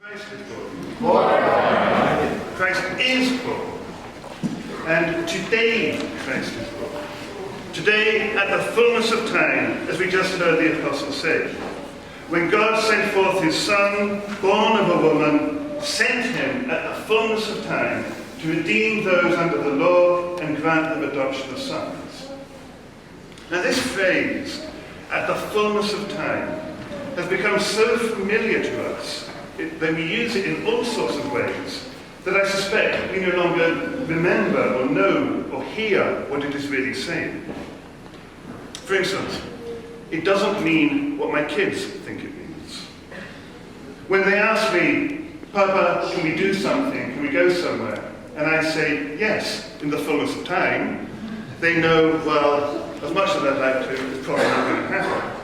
Christ is born. Christ is born. And today Christ is born. Today, at the fullness of time, as we just heard the Apostle say, when God sent forth his Son, born of a woman, sent him at the fullness of time to redeem those under the law and grant them adoption of sons. Now this phrase, at the fullness of time, has become so familiar to us that we use it in all sorts of ways that I suspect we no longer remember or know or hear what it is really saying. For instance, it doesn't mean what my kids think it means. When they ask me, Papa, can we do something? Can we go somewhere? And I say, yes, in the fullness of time, they know, well, as much as I'd like to, it's probably not going to happen.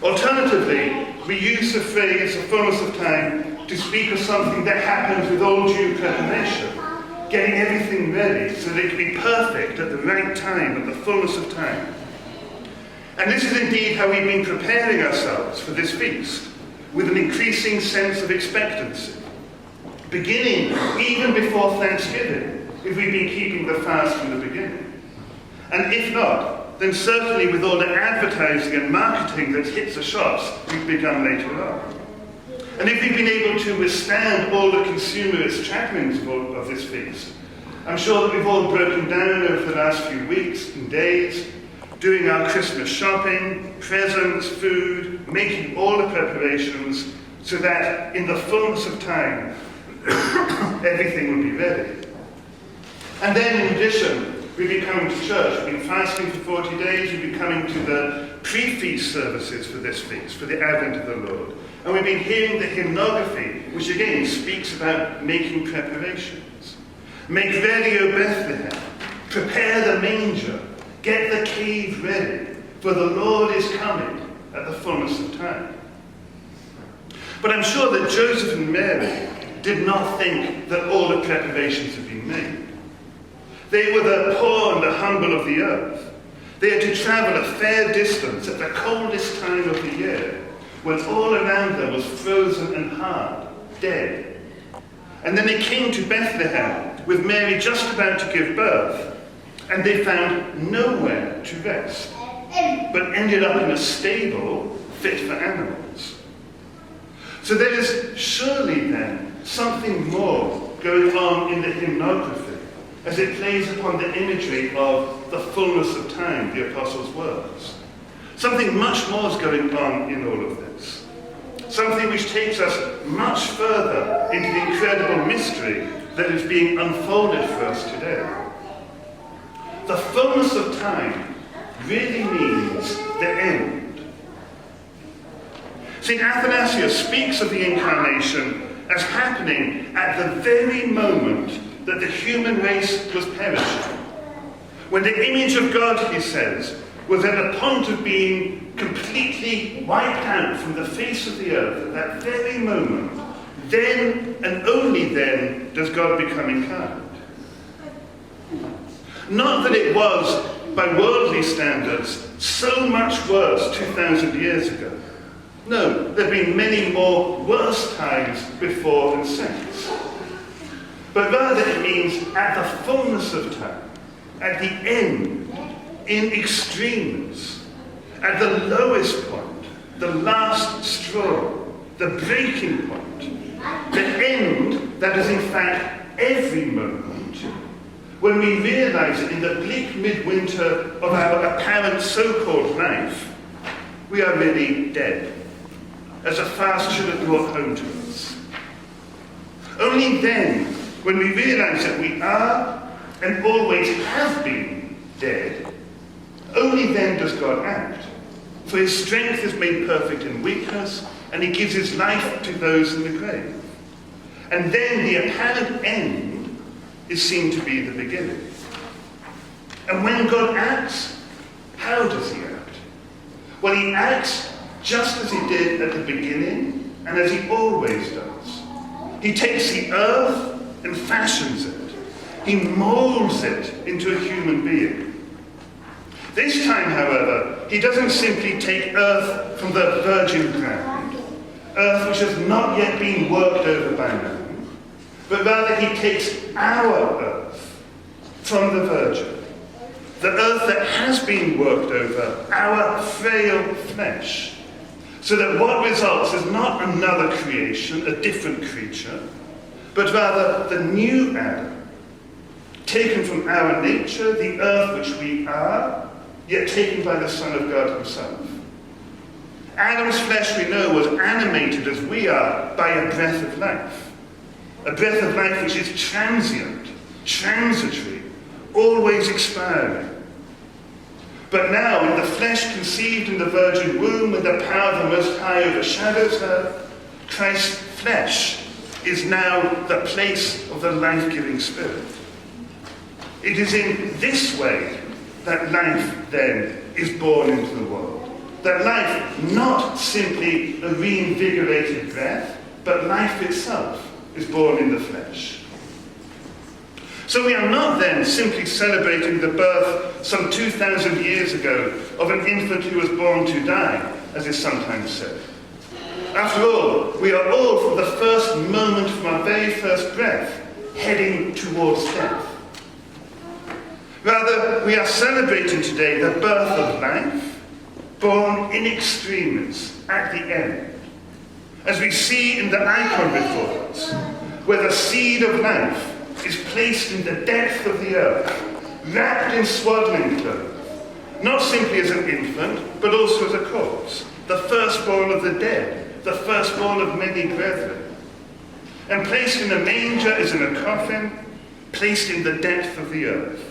Alternatively, we use the phrase, the fullness of time, to speak of something that happens with all due preparation, getting everything ready so that it can be perfect at the right time, at the fullness of time. And this is indeed how we've been preparing ourselves for this feast, with an increasing sense of expectancy, beginning even before Thanksgiving, if we've been keeping the fast from the beginning. And if not, then certainly with all the advertising and marketing that hits the shops we've begun later on. And if we've been able to withstand all the consumerist trappings of this feast, I'm sure that we've all broken down over the last few weeks and days, doing our Christmas shopping, presents, food, making all the preparations so that in the fullness of time, everything will be ready. And then in addition, we've been coming to church, we've been fasting for 40 days, we've been coming to the pre-feast services for this feast, for the Advent of the Lord. And we've been hearing the hymnography, which again speaks about making preparations. Make ready, O Bethlehem, prepare the manger, get the cave ready, for the Lord is coming at the fullness of time. But I'm sure that Joseph and Mary did not think that all the preparations had been made. They were the poor and the humble of the earth. They had to travel a fair distance at the coldest time of the year, when all around them was frozen and hard, dead. And then they came to Bethlehem, with Mary just about to give birth, and they found nowhere to rest, but ended up in a stable fit for animals. So there is surely then something more going on in the hymnography, as it plays upon the imagery of the fullness of time, the Apostles' words. Something much more is going on in all of this. Something which takes us much further into the incredible mystery that is being unfolded for us today. The fullness of time really means the end. St. Athanasius speaks of the Incarnation as happening at the very moment that the human race was perishing. When the image of God, he says, was at the point of being completely wiped out from the face of the earth, at that very moment, then and only then does God become incarnate. Not that it was, by worldly standards, so much worse 2,000 years ago. No, there have been many more worse times before and since. But rather it means at the fullness of time, at the end, in extremes, at the lowest point, the last straw, the breaking point, the end that is in fact every moment, when we realize that in the bleak midwinter of our apparent so-called life, we are really dead, as a fast should have brought home to us. Only then, when we realize that we are and always have been dead, only then does God act. For his strength is made perfect in weakness, and he gives his life to those in the grave. And then the apparent end is seen to be the beginning. And when God acts, how does he act? Well, he acts just as he did at the beginning, and as he always does. He takes the earth and fashions it. He molds it into a human being. This time, however, he doesn't simply take earth from the virgin ground, earth which has not yet been worked over by man, but rather he takes our earth from the Virgin, the earth that has been worked over, our frail flesh, so that what results is not another creation, a different creature, but rather the new Adam, taken from our nature, the earth which we are, yet taken by the Son of God himself. Adam's flesh, we know, was animated as we are by a breath of life. A breath of life which is transient, transitory, always expiring. But now, in the flesh conceived in the virgin womb, when the power of the Most High overshadows her, Christ's flesh is now the place of the life-giving Spirit. It is in this way that life, then, is born into the world. That life, not simply a reinvigorated breath, but life itself is born in the flesh. So we are not then simply celebrating the birth some 2,000 years ago of an infant who was born to die, as is sometimes said. After all, we are all, from the first moment, from our very first breath, heading towards death. Rather, we are celebrating today the birth of life, born in extremis, at the end. As we see in the icon before us, where the seed of life is placed in the depth of the earth, wrapped in swaddling clothes, not simply as an infant, but also as a corpse, the firstborn of the dead, the firstborn of many brethren. And placed in a manger as in a coffin, placed in the depth of the earth,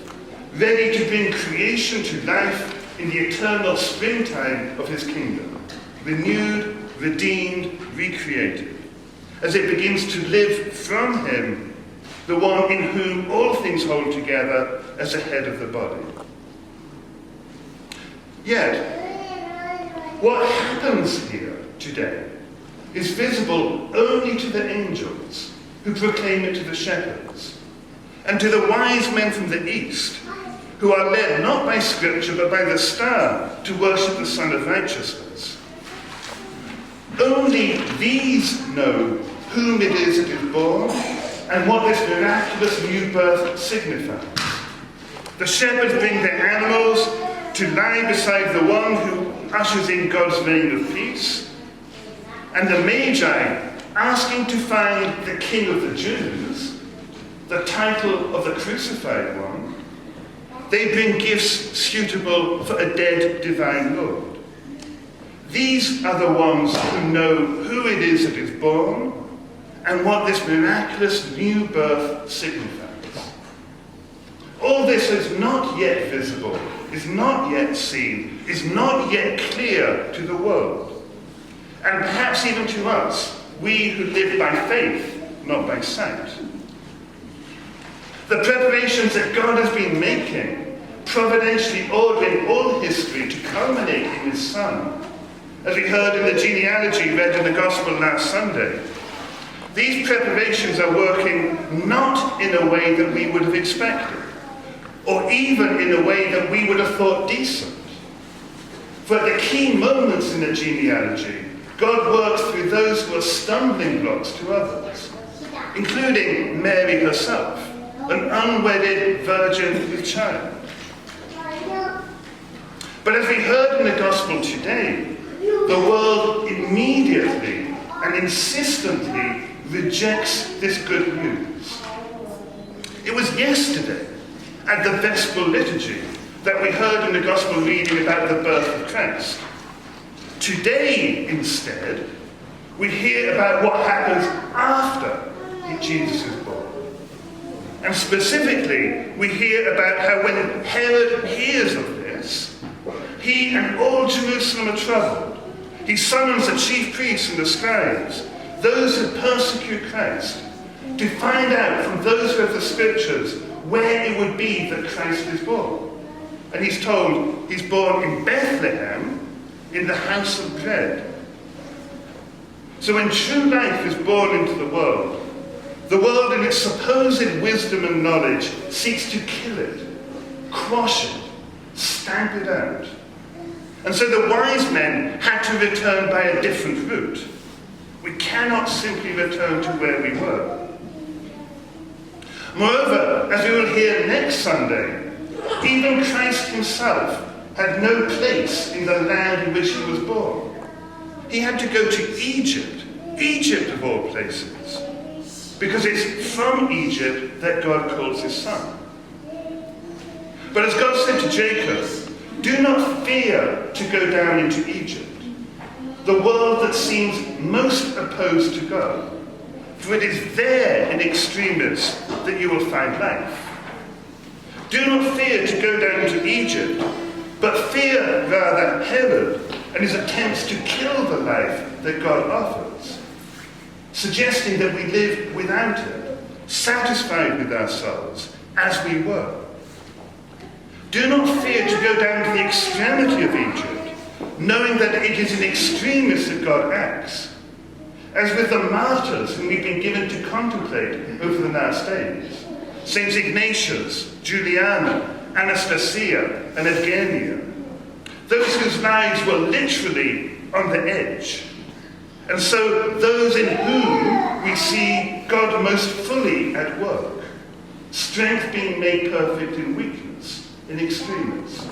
ready to bring creation to life in the eternal springtime of his kingdom, renewed, redeemed, recreated, as it begins to live from him, the one in whom all things hold together as the head of the body. Yet, what happens here today is visible only to the angels who proclaim it to the shepherds, and to the wise men from the east, who are led not by Scripture but by the star to worship the Son of Righteousness. Only these know whom it is that is born and what this miraculous new birth signifies. The shepherds bring their animals to lie beside the one who ushers in God's reign of peace, and the Magi, asking to find the King of the Jews, the title of the crucified one, they bring gifts suitable for a dead divine Lord. These are the ones who know who it is that is born and what this miraculous new birth signifies. All this is not yet visible, is not yet seen, is not yet clear to the world, and perhaps even to us, we who live by faith, not by sight. The preparations that God has been making, providentially ordering all history to culminate in his Son, as we heard in the genealogy read in the Gospel last Sunday, these preparations are working not in a way that we would have expected, or even in a way that we would have thought decent. For at the key moments in the genealogy, God works through those who are stumbling blocks to others, including Mary herself, an unwedded virgin with child. But as we heard in the Gospel today, the world immediately and insistently rejects this good news. It was yesterday, at the Vespal liturgy, that we heard in the Gospel reading about the birth of Christ. Today, instead, we hear about what happens after Jesus is born. And specifically, we hear about how when Herod hears of this, he and all Jerusalem are troubled. He summons the chief priests and the scribes, those who persecute Christ, to find out from those who have the Scriptures where it would be that Christ is born. And he's told he's born in Bethlehem, in the house of bread. So when true life is born into the world in its supposed wisdom and knowledge seeks to kill it, quash it, stamp it out. And so the wise men had to return by a different route. We cannot simply return to where we were. Moreover, as we will hear next Sunday, even Christ himself had no place in the land in which he was born. He had to go to Egypt, Egypt of all places, because it's from Egypt that God calls his son. But as God said to Jacob, do not fear to go down into Egypt, the world that seems most opposed to God, for it is there in extremis that you will find life. Do not fear to go down to Egypt, but fear rather Herod and his attempts to kill the life that God offers, suggesting that we live without it, satisfied with ourselves as we were. Do not fear to go down to the extremity of Egypt, knowing that it is in extremis that God acts, as with the martyrs whom we've been given to contemplate over the last days, Saints Ignatius, Juliana, Anastasia, and Evgenia, those whose lives were literally on the edge, and so those in whom we see God most fully at work, strength being made perfect in weakness, in extremis.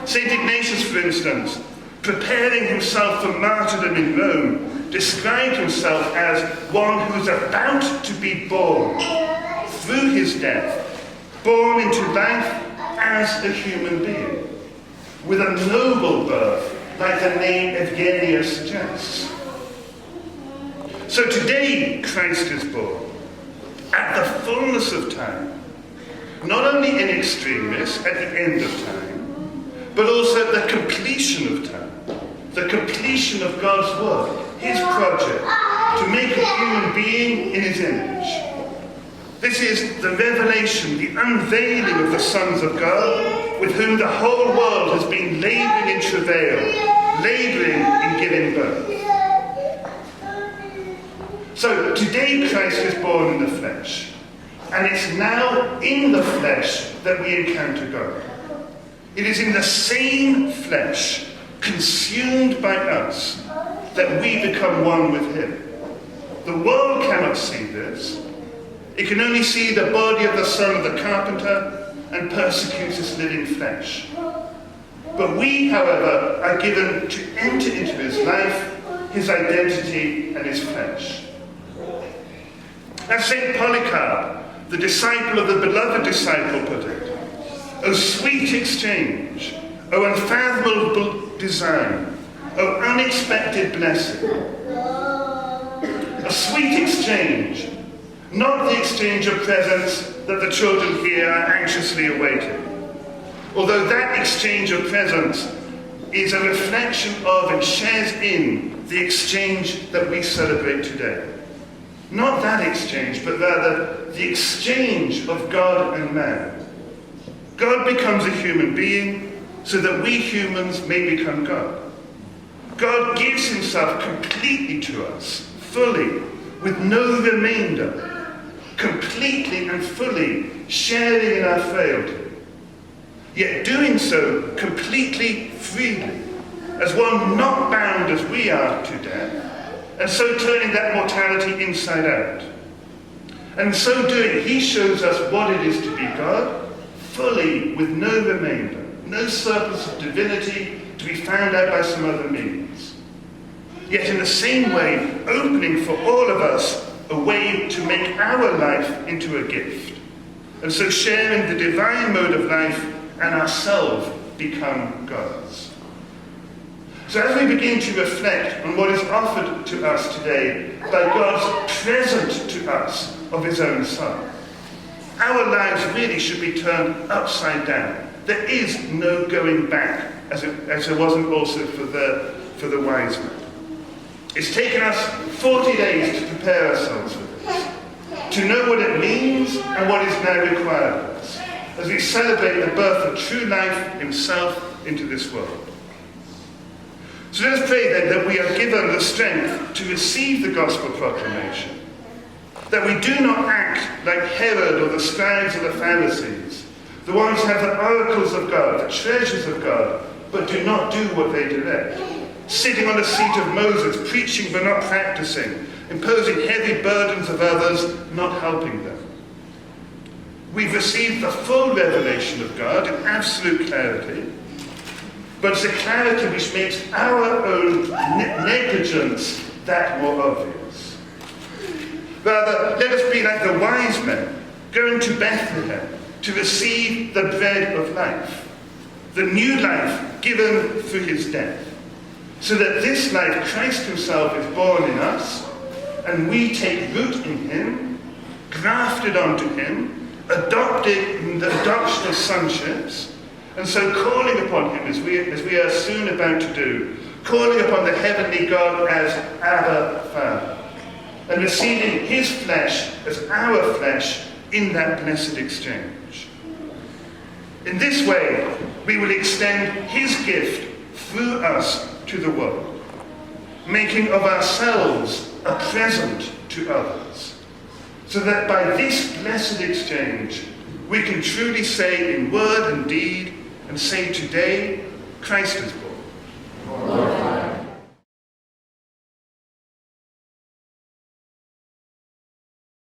Saint Ignatius, for instance, preparing himself for martyrdom in Rome, described himself as one who is about to be born through his death, born into life as a human being, with a noble birth, like the name Evgenia suggests. So today Christ is born, at the fullness of time, not only in extremis, at the end of time, but also at the completion of time, the completion of God's work, his project, to make a human being in his image. This is the revelation, the unveiling of the sons of God, with whom the whole world has been labouring in travail, labouring in giving birth. So today Christ is born in the flesh, and it's now in the flesh that we encounter God. It is in the same flesh, consumed by us, that we become one with him. The world cannot see this. It can only see the body of the son of the carpenter and persecutes his living flesh. But we, however, are given to enter into his life, his identity, and his flesh. As St. Polycarp, the disciple of the beloved disciple, put it, O sweet exchange, O unfathomable design, O unexpected blessing. A sweet exchange, not the exchange of presents that the children here are anxiously awaiting. Although that exchange of presents is a reflection of and shares in the exchange that we celebrate today. Not that exchange, but rather the exchange of God and man. God becomes a human being so that we humans may become God. God gives himself completely to us, fully, with no remainder, completely and fully sharing in our frailty, yet doing so completely freely, as one not bound as we are to death, and so turning that mortality inside out. And in so doing, he shows us what it is to be God, fully, with no remainder, no surplus of divinity to be found out by some other means. Yet in the same way, opening for all of us a way to make our life into a gift, and so sharing the divine mode of life and ourselves become God's. So as we begin to reflect on what is offered to us today by God's present to us of his own Son, our lives really should be turned upside down. There is no going back, as there wasn't also for the wise men. It's taken us 40 days to prepare ourselves for this, to know what it means and what is now required of us, as we celebrate the birth of true life himself into this world. So let us pray then that we are given the strength to receive the gospel proclamation, that we do not act like Herod or the scribes or the Pharisees, the ones who have the oracles of God, the treasures of God, but do not do what they direct. sitting on the seat of Moses, preaching but not practicing, imposing heavy burdens of others, not helping them. We've received the full revelation of God in absolute clarity, but it's a clarity which makes our own negligence that more obvious. Rather, let us be like the wise men going to Bethlehem to receive the bread of life, the new life given through his death, so that this life, Christ himself, is born in us, and we take root in him, grafted onto him, adopted in the adoption of sonships, and so calling upon him, as we are soon about to do, calling upon the heavenly God as Abba Father, and receiving his flesh as our flesh in that blessed exchange. In this way, we will extend his gift through us to the world, making of ourselves a present to others, so that by this blessed exchange, we can truly say in word and deed, and say today, Christ is born.